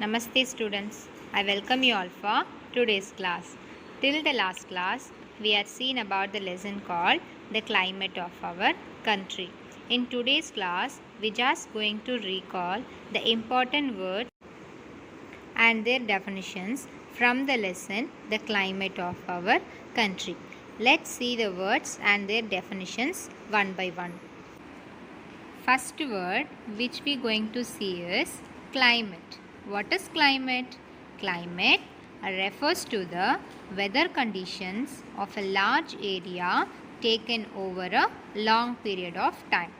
Namaste students. I welcome you all for today's class. Till the last class, we had seen about the lesson called the climate of our country. In today's class, we just going to recall the important words and their definitions from the lesson the climate of our country. Let's see the words and their definitions one by one. First word which we going to see is climate. What is climate? Climate refers to the weather conditions of a large area taken over a long period of time.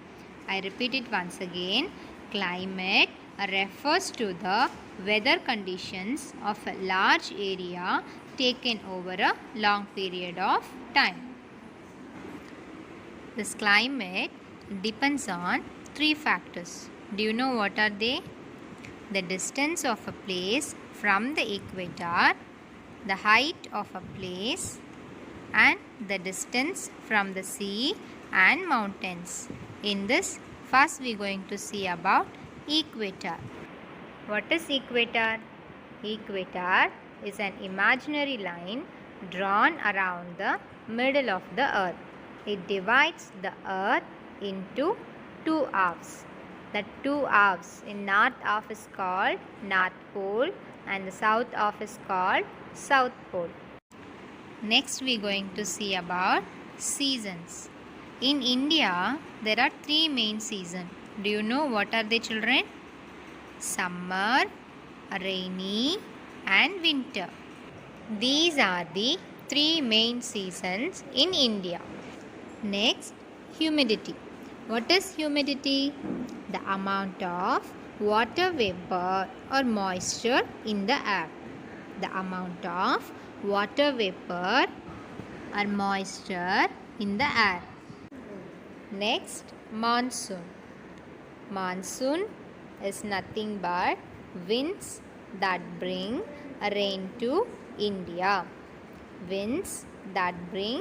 I repeat it once again. Climate refers to the weather conditions of a large area taken over a long period of time. This climate depends on three factors. Do you know what are they? The distance of a place from the equator, the height of a place, and the distance from the sea and mountains. In this, first we are going to see about equator. What is equator? Equator is an imaginary line drawn around the middle of the earth. It divides the earth into two halves. The two halves in north half is called North Pole and the south half is called South Pole. Next we are going to see about seasons. In India, there are three main seasons. Do you know what are they, children? Summer, rainy and winter. These are the three main seasons in India. Next, humidity. What is humidity? The amount of water vapor or moisture in the air. The amount of water vapor or moisture in the air. Next, monsoon. Monsoon is nothing but winds that bring rain to India. Winds that bring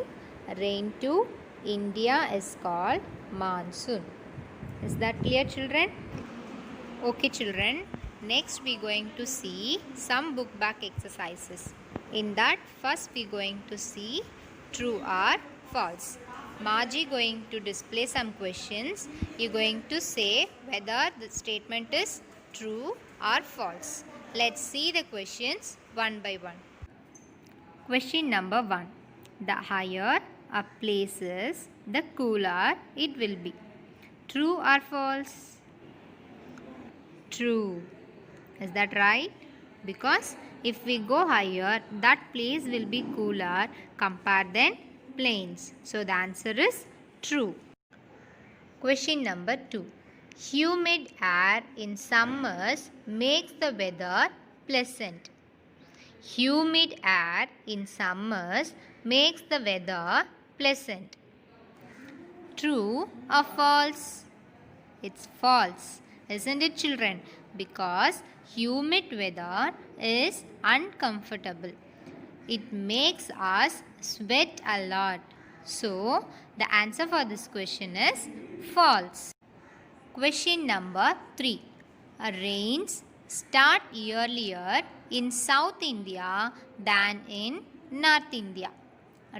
rain to India is called monsoon. Is that clear, children? Okay, children. Next we are going to see some book back exercises. In that, first we are going to see true or false. Margie going to display some questions. You are going to say whether the statement is true or false. Let's see the questions one by one. Question number 1. The higher a place is, the cooler it will be. True or false? True. Is that right? Because if we go higher, that place will be cooler compared than plains. So the answer is true. Question number 2. Humid air in summers makes the weather pleasant. Humid air in summers makes the weather pleasant. True or false? It's false, isn't it, children? Because humid weather is uncomfortable. It makes us sweat a lot. So, the answer for this question is false. Question number 3. Rains start earlier in South India than in North India.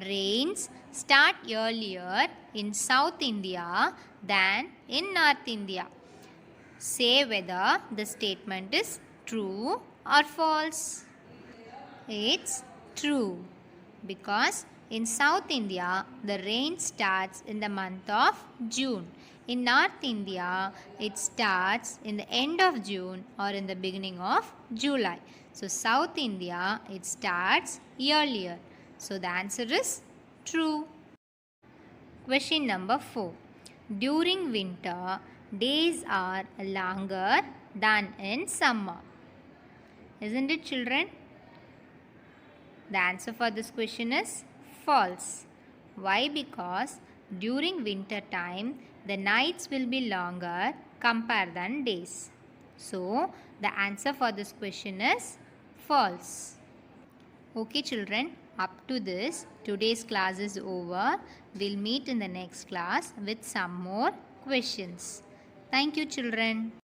Rains start earlier in South India than in North India. Say whether the statement is true or false. It's true because in South India the rain starts in the month of June. In North India it starts in the end of June or in the beginning of July. So South India it starts earlier. So the answer is true. Question number 4. During winter, days are longer than in summer. Isn't it, children? The answer for this question is false. Why? Because during winter time, the nights will be longer compared than days. So, the answer for this question is false. Okay, children. Up to this, today's class is over. We'll meet in the next class with some more questions. Thank you, children.